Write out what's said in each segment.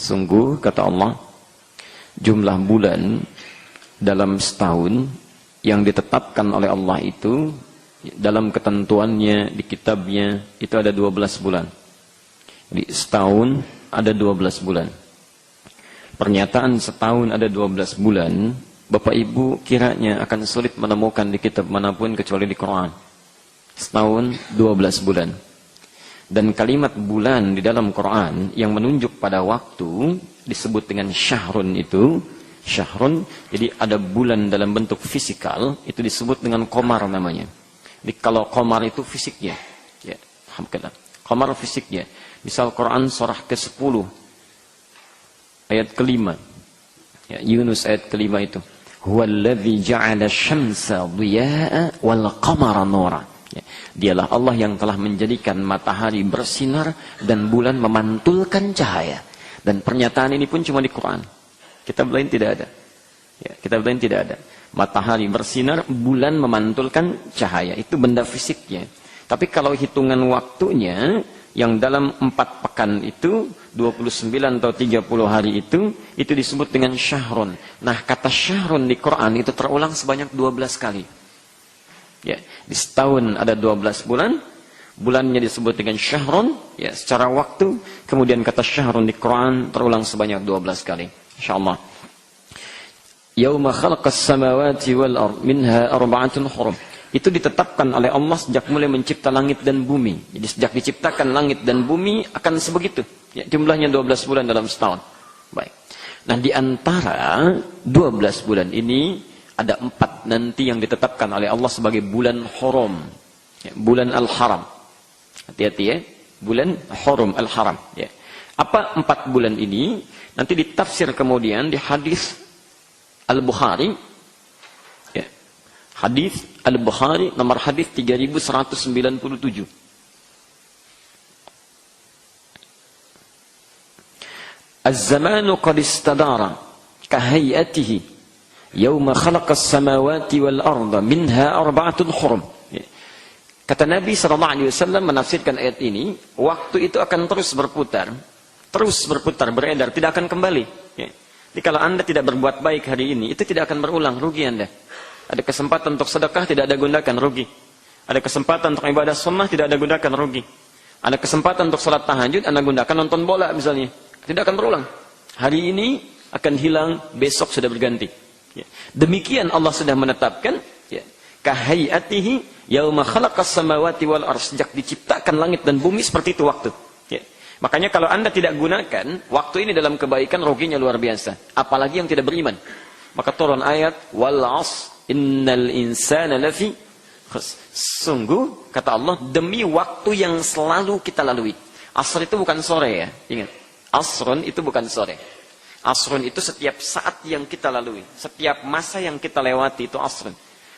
Sungguh, kata Allah, jumlah bulan dalam setahun yang ditetapkan oleh Allah itu, dalam ketentuannya di kitabnya, itu ada 12 bulan. Jadi setahun ada 12 bulan. Pernyataan setahun ada 12 bulan, Bapak Ibu kiranya akan sulit menemukan di kitab manapun kecuali di Quran. Setahun 12 bulan. Dan kalimat bulan di dalam Quran yang menunjuk pada waktu disebut dengan syahrun itu. Syahrun, jadi ada bulan dalam bentuk fisikal, itu disebut dengan qamar namanya. Jadi kalau qamar itu fisiknya, ya, qamar fisiknya. Misal Quran surah ke-10 ayat ke-5, ya, Yunus ayat ke-5 itu, huwallazi ja'ala syamsa dhiya'a wal qamara nura. Ya, dialah Allah yang telah menjadikan matahari bersinar dan bulan memantulkan cahaya. Dan pernyataan ini pun cuma di Quran. Kitab lain tidak ada. Ya, kitab lain tidak ada. Matahari bersinar, bulan memantulkan cahaya. Itu benda fisiknya. Tapi kalau hitungan waktunya, yang dalam 4 pekan itu, 29 atau 30 hari itu disebut dengan syahrun. Nah, kata syahrun di Quran itu terulang sebanyak 12 kali. Ya, di setahun ada 12 bulan, bulannya disebut dengan syahrun, ya, secara waktu. Kemudian kata syahrun di Quran terulang sebanyak 12 kali. InsyaAllah. Yauma khalaqas samawati wal ard minha arba'atun hurum. Itu ditetapkan oleh Allah sejak mulai mencipta langit dan bumi. Jadi sejak diciptakan langit dan bumi akan sebegitu. Ya, jumlahnya 12 bulan dalam setahun. Baik. Nah, di antara 12 bulan ini ada 4 nanti yang ditetapkan oleh Allah sebagai bulan hurum. Ya, bulan al-haram. Hati-hati ya. Bulan hurum al-haram. Ya. Apa 4 bulan ini? Nanti ditafsir kemudian di hadis Al-Bukhari. Ya. Hadis Al-Bukhari nomor hadis 3197. Az-zamanu qad istadara kahayatihi yauma khalaqas samawati wal arda minha arba'atun hurum. Ya. Kata Nabi SAW menafsirkan ayat ini, waktu itu akan terus berputar, beredar, tidak akan kembali. Ya. Jadi kalau Anda tidak berbuat baik hari ini, itu tidak akan berulang, rugi Anda. Ada kesempatan untuk sedekah, tidak ada gunakan, rugi. Ada kesempatan untuk ibadah sunnah, tidak ada gunakan, rugi. Ada kesempatan untuk salat tahajud, Anda gunakan nonton bola misalnya, tidak akan berulang. Hari ini akan hilang, besok sudah berganti. Ya. Demikian Allah sudah menetapkan, ya, kahayatihi yauma khalaqas samawati wal ardh, sejak diciptakan langit dan bumi seperti itu waktu. Ya. Makanya kalau Anda tidak gunakan waktu ini dalam kebaikan, ruginya luar biasa. Apalagi yang tidak beriman. Maka turun ayat wal 'ashr innal insana lafi khusr. Sungguh kata Allah, demi waktu yang selalu kita lalui. Asr itu bukan sore ya, ingat. Asrun itu bukan sore. Asrun itu setiap saat yang kita lalui, setiap masa yang kita lewati itu asrun.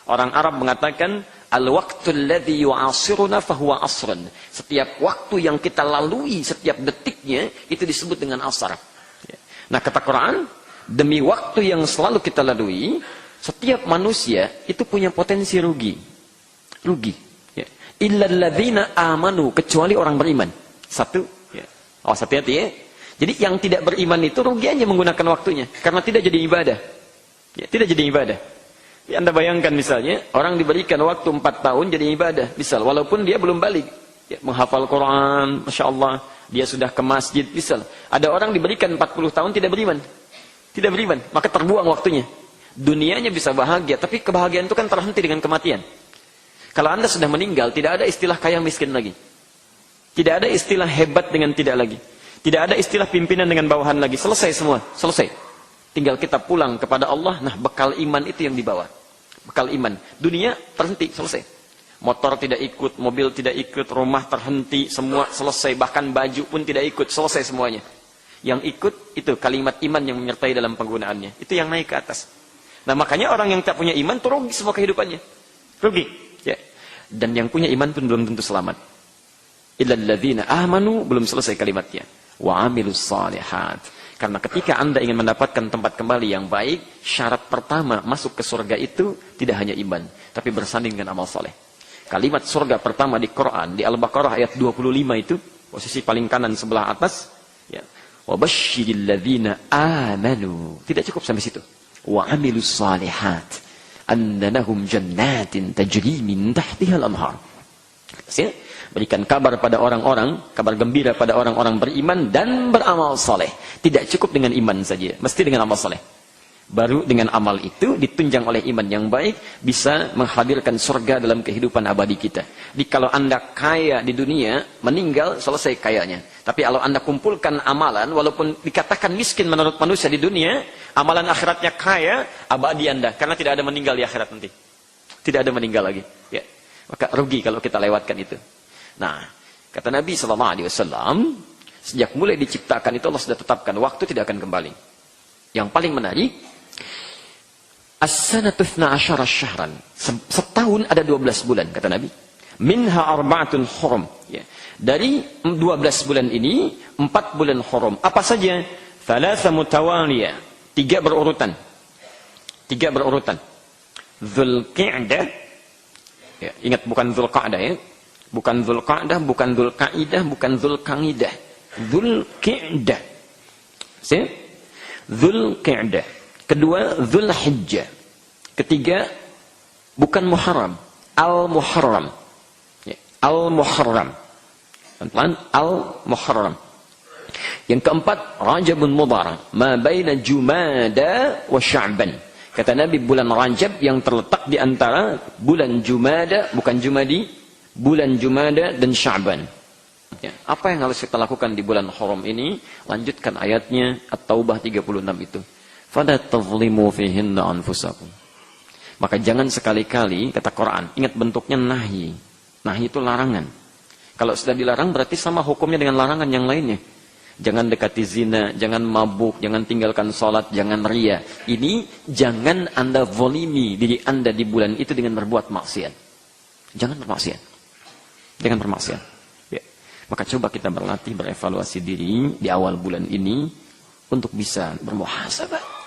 Orang Arab mengatakan al-waqtul ladzi yu'asiruna fahuwa asrun. Setiap waktu yang kita lalui, setiap detiknya itu disebut dengan asar. Nah, kata Quran, demi waktu yang selalu kita lalui, setiap manusia itu punya potensi rugi. Rugi. Ya. Illal ladzina amanu, kecuali orang beriman. Satu, ya. Awas hati-hati ya. Jadi yang tidak beriman itu rugi hanya menggunakan waktunya karena tidak jadi ibadah. Ya, tidak jadi ibadah. Ya, Anda bayangkan misalnya, orang diberikan waktu 4 tahun jadi ibadah. Misal, walaupun dia belum balik. Ya, menghafal Quran, Masya Allah. Dia sudah ke masjid, misal. Ada orang diberikan 40 tahun tidak beriman. Tidak beriman, maka terbuang waktunya. Dunianya bisa bahagia, tapi kebahagiaan itu kan terhenti dengan kematian. Kalau Anda sudah meninggal, tidak ada istilah kaya miskin lagi. Tidak ada istilah hebat dengan tidak lagi. Tidak ada istilah pimpinan dengan bawahan lagi. Selesai semua, selesai. Tinggal kita pulang kepada Allah, nah bekal iman itu yang dibawa. Bekal iman. Dunia terhenti, selesai. Motor tidak ikut, mobil tidak ikut, rumah terhenti, semua selesai. Bahkan baju pun tidak ikut, selesai semuanya. Yang ikut itu kalimat iman yang menyertai dalam penggunaannya. Itu yang naik ke atas. Nah makanya orang yang tak punya iman itu rugi semua kehidupannya. Rugi. Ya. Dan yang punya iman pun belum tentu selamat. Illal ladzina amanu, belum selesai kalimatnya. Wa amilus salihat. Karena ketika Anda ingin mendapatkan tempat kembali yang baik, syarat pertama masuk ke surga itu tidak hanya iman, tapi bersanding dengan amal soleh. Kalimat surga pertama di Quran, di Al-Baqarah ayat 25 itu, posisi paling kanan sebelah atas, ya, Wa basyiril ladzina amanu. Tidak cukup sampai situ. Wa amilus salihat. Anna lahum jannatin tajri min tahtihal anhar. Berikan kabar pada orang-orang, kabar gembira pada orang-orang beriman dan beramal saleh. Tidak cukup dengan iman saja, mesti dengan amal saleh. Baru dengan amal itu ditunjang oleh iman yang baik bisa menghadirkan surga dalam kehidupan abadi kita. Jadi kalau Anda kaya di dunia, meninggal selesai kayanya. Tapi kalau Anda kumpulkan amalan, walaupun dikatakan miskin menurut manusia di dunia, amalan akhiratnya kaya, abadi Anda. Karena tidak ada meninggal di akhirat nanti. Tidak ada meninggal lagi. Ya. Maka rugi kalau kita lewatkan itu. Nah, kata Nabi SAW, sejak mulai diciptakan itu Allah sudah tetapkan, waktu tidak akan kembali. Yang paling menarik, as-sanatu 12 syahran. Setahun ada 12 bulan, kata Nabi. Minha arba'atun hurum. Ya. Dari 12 bulan ini, 4 bulan hurum. Apa saja? Thalatha mutawaliyah. 3 berurutan. 3 berurutan. Dzulqa'dah. Ya, ingat bukan Dzulqa'dah ya. Bukan Dzulqa'dah, bukan Dzulqa'idah, bukan Dzulqa'idah. Dzulqa'dah. Dzulqa'dah. Kedua, Dzulhijjah. Ketiga, bukan Muharram, Al-Muharram. Ya, Al-Muharram. Pelan-pelan, Al-Muharram. Yang keempat, Rajabun Mudhar, ma baina Jumada wa Sya'ban. Kata Nabi, bulan Rajab yang terletak di antara bulan Jumada, bukan Jumadi, bulan Jumada dan Sya'ban. Ya, apa yang harus kita lakukan di bulan haram ini? Lanjutkan ayatnya At-Taubah 36 itu. Fala tazlimu fihinna anfusakum. Maka jangan sekali-kali, kata Quran, ingat bentuknya nahi. Nahi itu larangan. Kalau sudah dilarang berarti sama hukumnya dengan larangan yang lainnya. Jangan dekati zina, jangan mabuk, jangan tinggalkan sholat, jangan ria. Ini jangan Anda zalimi diri Anda di bulan itu dengan berbuat maksiat. Jangan bermaksiat. Jangan bermaksiat. Ya. Maka coba kita berlatih, berevaluasi diri di awal bulan ini untuk bisa bermuhasabah.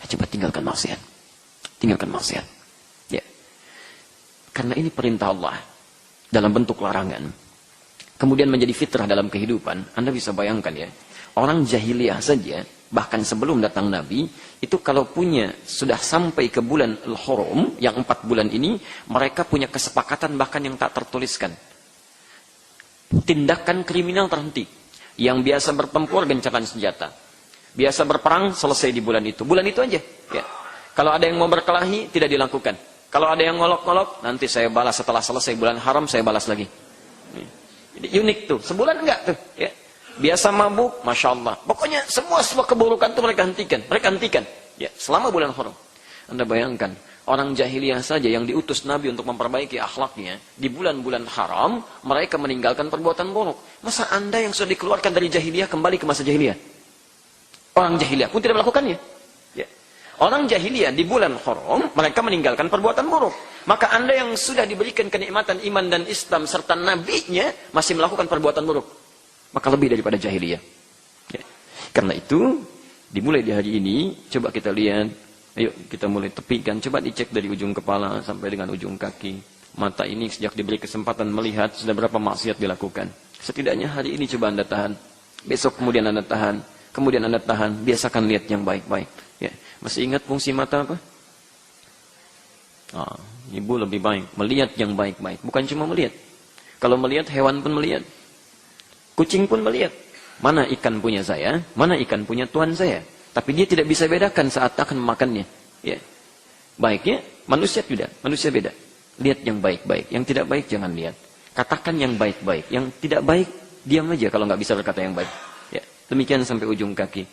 Coba tinggalkan maksiat. Tinggalkan maksiat. Ya. Karena ini perintah Allah dalam bentuk larangan. Kemudian menjadi fitrah dalam kehidupan. Anda bisa bayangkan ya. Orang jahiliyah saja, bahkan sebelum datang Nabi, itu kalau punya, sudah sampai ke bulan Al-Hurum, yang 4 bulan ini, mereka punya kesepakatan bahkan yang tak tertuliskan. Tindakan kriminal terhenti. Yang biasa bertempur, gencatan senjata. Biasa berperang, selesai di bulan itu. Bulan itu aja. Ya. Kalau ada yang mau berkelahi, tidak dilakukan. Kalau ada yang ngolok-ngolok, nanti saya balas setelah selesai bulan haram, saya balas lagi. Jadi unik tuh. Sebulan enggak tuh. Ya. Biasa mabuk, Masya Allah. Pokoknya semua keburukan itu mereka hentikan. Mereka hentikan. Ya. Selama bulan haram. Anda bayangkan, orang jahiliyah saja yang diutus Nabi untuk memperbaiki akhlaknya, di bulan-bulan haram, mereka meninggalkan perbuatan buruk. Masa Anda yang sudah dikeluarkan dari jahiliyah kembali ke masa jahiliyah? Orang jahiliyah pun tidak melakukannya. Ya. Orang jahiliyah di bulan haram, mereka meninggalkan perbuatan buruk. Maka Anda yang sudah diberikan kenikmatan iman dan Islam serta nabinya masih melakukan perbuatan buruk. Maka lebih daripada jahiliyah. Ya. Karena itu, dimulai di hari ini, coba kita lihat, ayo kita mulai tepikan, coba dicek dari ujung kepala sampai dengan ujung kaki. Mata ini sejak diberi kesempatan melihat, sudah berapa maksiat dilakukan. Setidaknya hari ini coba Anda tahan. Besok kemudian Anda tahan. Kemudian Anda tahan, biasakan lihat yang baik-baik. Ya. Masih ingat fungsi mata apa? Ibu lebih baik melihat yang baik-baik. Bukan cuma melihat. Kalau melihat, hewan pun melihat. Kucing pun melihat. Mana ikan punya saya, mana ikan punya Tuhan saya. Tapi dia tidak bisa bedakan saat akan memakannya. Ya. Baiknya, manusia tidak. Manusia beda. Lihat yang baik-baik. Yang tidak baik, jangan lihat. Katakan yang baik-baik. Yang tidak baik, diam aja kalau nggak bisa berkata yang baik. Demikian sampai ujung kaki.